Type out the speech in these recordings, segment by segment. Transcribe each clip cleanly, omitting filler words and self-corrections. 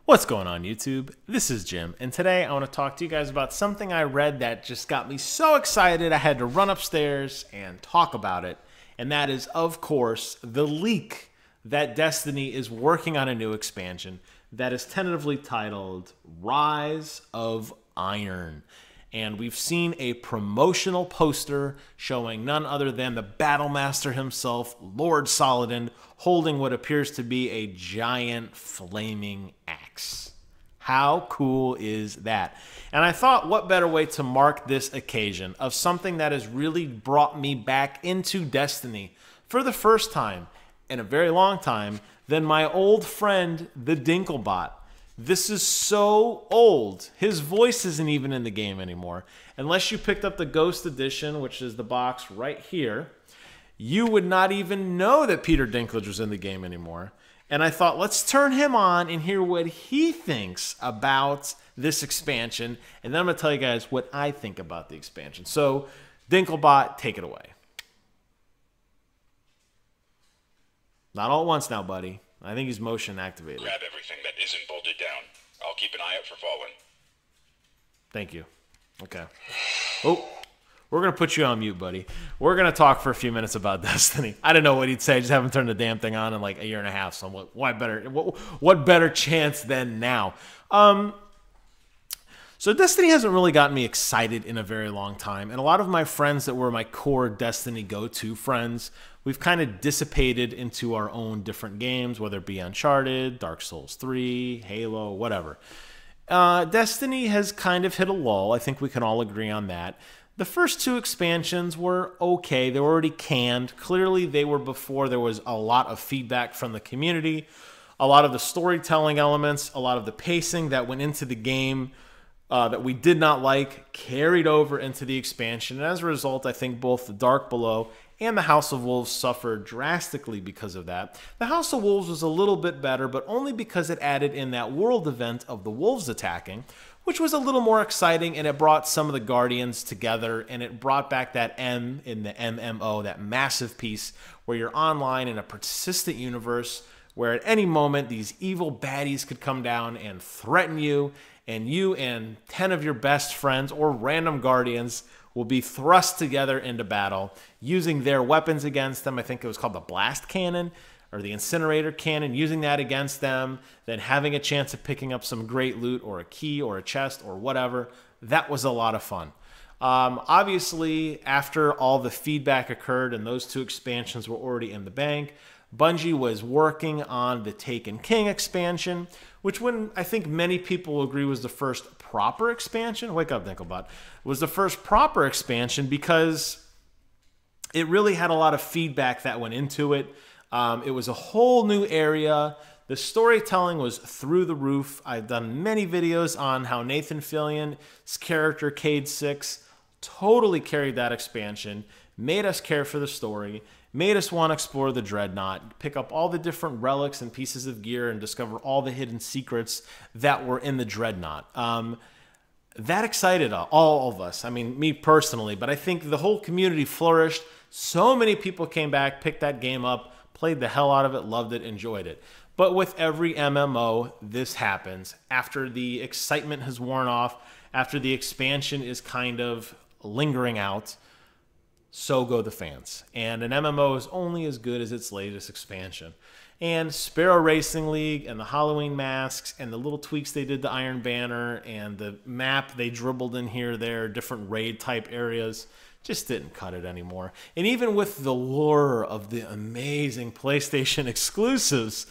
What's going on, YouTube? This is Jim, and today I want to talk to you guys about something I read that just got me so excited I had to run upstairs and talk about it, and that is, of course, the leak that Destiny is working on a new expansion that is tentatively titled Rise of Iron. And we've seen a promotional poster showing none other than the Battlemaster himself, Lord Saladin, holding what appears to be a giant flaming axe. How cool is that? And I thought, what better way to mark this occasion of something that has really brought me back into Destiny for the first time in a very long time than my old friend, the Dinklebot. This is so old. His voice isn't even in the game anymore. Unless you picked up the Ghost Edition, which is the box right here, you would not even know that Peter Dinklage was in the game anymore. And I thought, let's turn him on and hear what he thinks about this expansion. And then I'm going to tell you guys what I think about the expansion. So, Dinklebot, take it away. Not all at once now, buddy. I think he's motion activated. Grab everything that isn't bolted down. I'll keep an eye out for Fallen. Thank you. Okay. Oh, we're going to put you on mute, buddy. We're going to talk for a few minutes about Destiny. I didn't know what he'd say. I just haven't turned the damn thing on in like a year and a half. So what better chance than now? So Destiny hasn't really gotten me excited in a very long time. And a lot of my friends that were my core Destiny go-to friends, we've kind of dissipated into our own different games, whether it be Uncharted, Dark Souls 3, Halo, whatever. Destiny has kind of hit a lull. I think we can all agree on that. The first two expansions were okay. They were already canned. Clearly, they were before there was a lot of feedback from the community, a lot of the storytelling elements, a lot of the pacing that went into the game that we did not like carried over into the expansion. And as a result, I think both the Dark Below and the House of Wolves suffered drastically because of that. The House of Wolves was a little bit better, but only because it added in that world event of the wolves attacking, which was a little more exciting, and it brought some of the Guardians together, and it brought back that M in the MMO, that massive piece where you're online in a persistent universe where at any moment these evil baddies could come down and threaten you, and you and 10 of your best friends or random Guardians will be thrust together into battle using their weapons against them. I think it was called the Blast Cannon or the Incinerator Cannon, using that against them, then having a chance of picking up some great loot or a key or a chest or whatever. That was a lot of fun. Obviously, after all the feedback occurred and those two expansions were already in the bank, Bungie was working on the Taken King expansion, which I think many people will agree was the first proper expansion. Wake up, Dinklebot. Was the first proper expansion because it really had a lot of feedback that went into it. It was a whole new area. The storytelling was through the roof. I've done many videos on how Nathan Fillion's character, Cade 6, totally carried that expansion, made us care for the story, made us want to explore the Dreadnought, pick up all the different relics and pieces of gear, and discover all the hidden secrets that were in the Dreadnought. That excited all of us. I mean, me personally, but I think the whole community flourished. So many people came back, picked that game up, played the hell out of it, loved it, enjoyed it. But with every MMO, this happens. After the excitement has worn off, after the expansion is kind of lingering out, so go the fans. And an MMO is only as good as its latest expansion. And Sparrow Racing League and the Halloween masks and the little tweaks they did to Iron Banner and the map they dribbled in here, there, different raid type areas, just didn't cut it anymore. And even with the lure of the amazing PlayStation exclusives,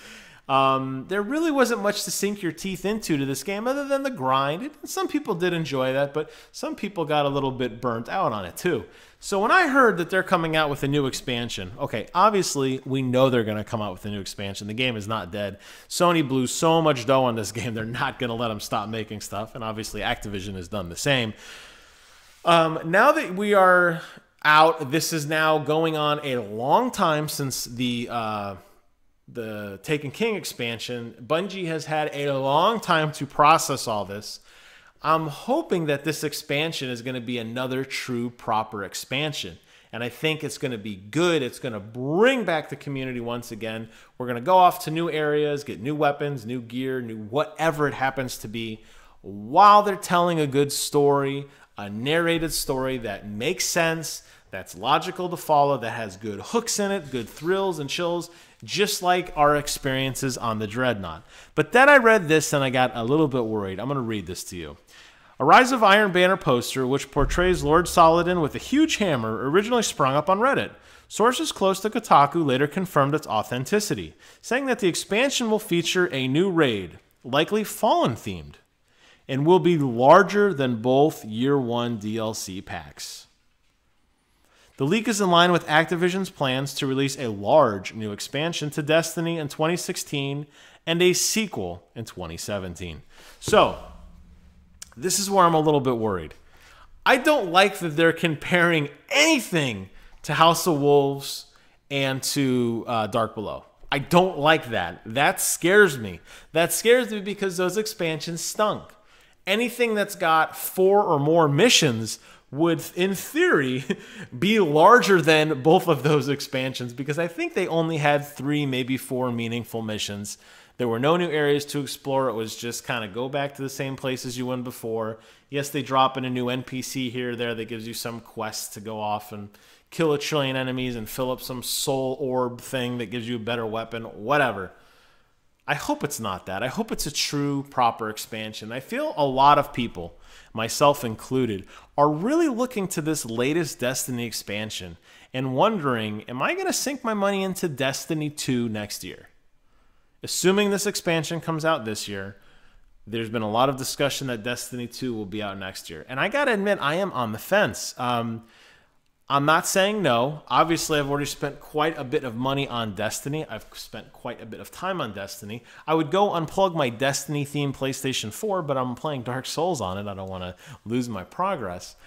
there really wasn't much to sink your teeth into to this game other than the grind. Some people did enjoy that, but some people got a little bit burnt out on it too. So when I heard that they're coming out with a new expansion, okay, obviously we know they're going to come out with a new expansion. The game is not dead. Sony blew so much dough on this game, they're not going to let them stop making stuff, and obviously Activision has done the same. Now that we are out, this is now going on a long time since the Taken King expansion. Bungie has had a long time to process all this. I'm hoping that this expansion is going to be another true proper expansion. And I think it's going to be good. It's going to bring back the community once again. We're going to go off to new areas, get new weapons, new gear, new whatever it happens to be, while they're telling a good story, a narrated story that makes sense, that's logical to follow, that has good hooks in it, good thrills and chills, just like our experiences on the Dreadnought. But then I read this and I got a little bit worried. I'm going to read this to you. A Rise of Iron Banner poster, which portrays Lord Saladin with a huge hammer, originally sprung up on Reddit. Sources close to Kotaku later confirmed its authenticity, saying that the expansion will feature a new raid, likely Fallen themed, and will be larger than both Year 1 DLC packs. The leak is in line with Activision's plans to release a large new expansion to Destiny in 2016 and a sequel in 2017. So, this is where I'm a little bit worried. I don't like that they're comparing anything to House of Wolves and to Dark Below. I don't like that. That scares me. That scares me because those expansions stunk. Anything that's got 4 or more missions would, in theory, be larger than both of those expansions, because I think they only had 3, maybe 4 meaningful missions. There were no new areas to explore. It was just kind of go back to the same places you went before. Yes, they drop in a new NPC here or there that gives you some quests to go off and kill a trillion enemies and fill up some soul orb thing that gives you a better weapon, whatever. I hope it's not that. I hope it's a true, proper expansion. I feel a lot of people, myself included, are really looking to this latest Destiny expansion and wondering, am I going to sink my money into Destiny 2 next year? Assuming this expansion comes out this year, there's been a lot of discussion that Destiny 2 will be out next year. And I got to admit, I am on the fence. I'm not saying no. Obviously, I've already spent quite a bit of money on Destiny. I've spent quite a bit of time on Destiny. I would go unplug my Destiny-themed PlayStation 4, but I'm playing Dark Souls on it. I don't want to lose my progress.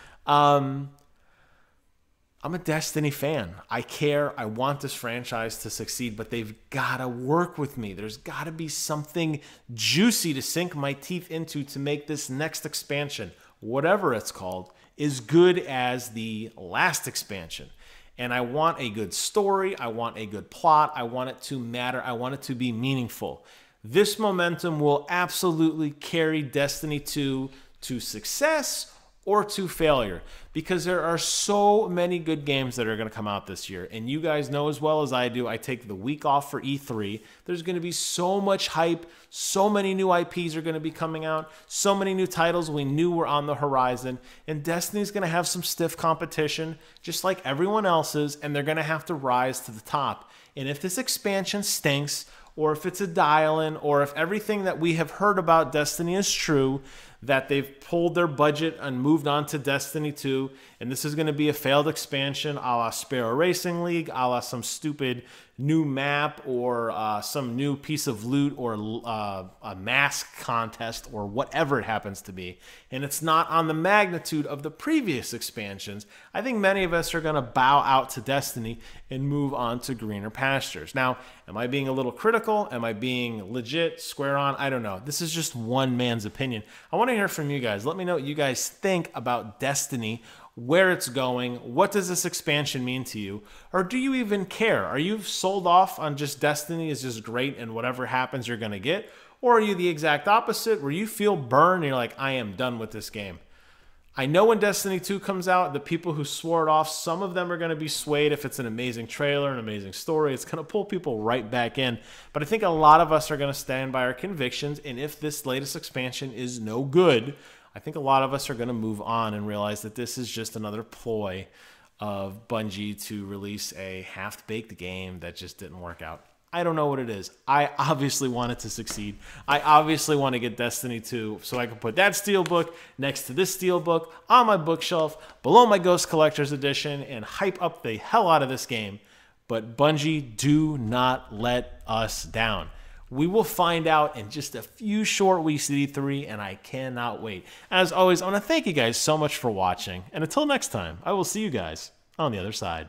I'm a Destiny fan. I care. I want this franchise to succeed, but they've got to work with me. There's got to be something juicy to sink my teeth into to make this next expansion, whatever it's called, as good as the last expansion. And I want a good story. I want a good plot. I want it to matter. I want it to be meaningful. This momentum will absolutely carry Destiny 2 to success or to failure, because there are so many good games that are going to come out this year. And you guys know as well as I do, I take the week off for E3. There's going to be so much hype. So many new IPs are going to be coming out. So many new titles we knew were on the horizon. And Destiny's going to have some stiff competition, just like everyone else's, and they're going to have to rise to the top. And if this expansion stinks, or if it's a dial-in, or if everything that we have heard about Destiny is true, that they've pulled their budget and moved on to Destiny 2, and this is going to be a failed expansion a la Sparrow Racing League, a la some stupid new map, or some new piece of loot, or a mask contest, or whatever it happens to be, and it's not on the magnitude of the previous expansions, I think many of us are going to bow out to Destiny and move on to greener pastures. Now, am I being a little critical? Am I being legit, square on? I don't know. This is just one man's opinion. I want to hear from you guys. Let me know what you guys think about Destiny, where it's going. What does this expansion mean to you? Or do you even care? Are you sold off on just Destiny is just great and whatever happens you're going to get? Or are you the exact opposite where you feel burned and you're like, I am done with this game? I know when Destiny 2 comes out, the people who swore it off, some of them are going to be swayed if it's an amazing trailer, an amazing story. It's going to pull people right back in. But I think a lot of us are going to stand by our convictions, and if this latest expansion is no good, I think a lot of us are going to move on and realize that this is just another ploy of Bungie to release a half-baked game that just didn't work out. I don't know what it is. I obviously want it to succeed. I obviously want to get Destiny 2 so I can put that steelbook next to this steelbook on my bookshelf below my Ghost Collector's Edition and hype up the hell out of this game. But Bungie, do not let us down. We will find out in just a few short weeks at E3, and I cannot wait. As always, I want to thank you guys so much for watching. And until next time, I will see you guys on the other side.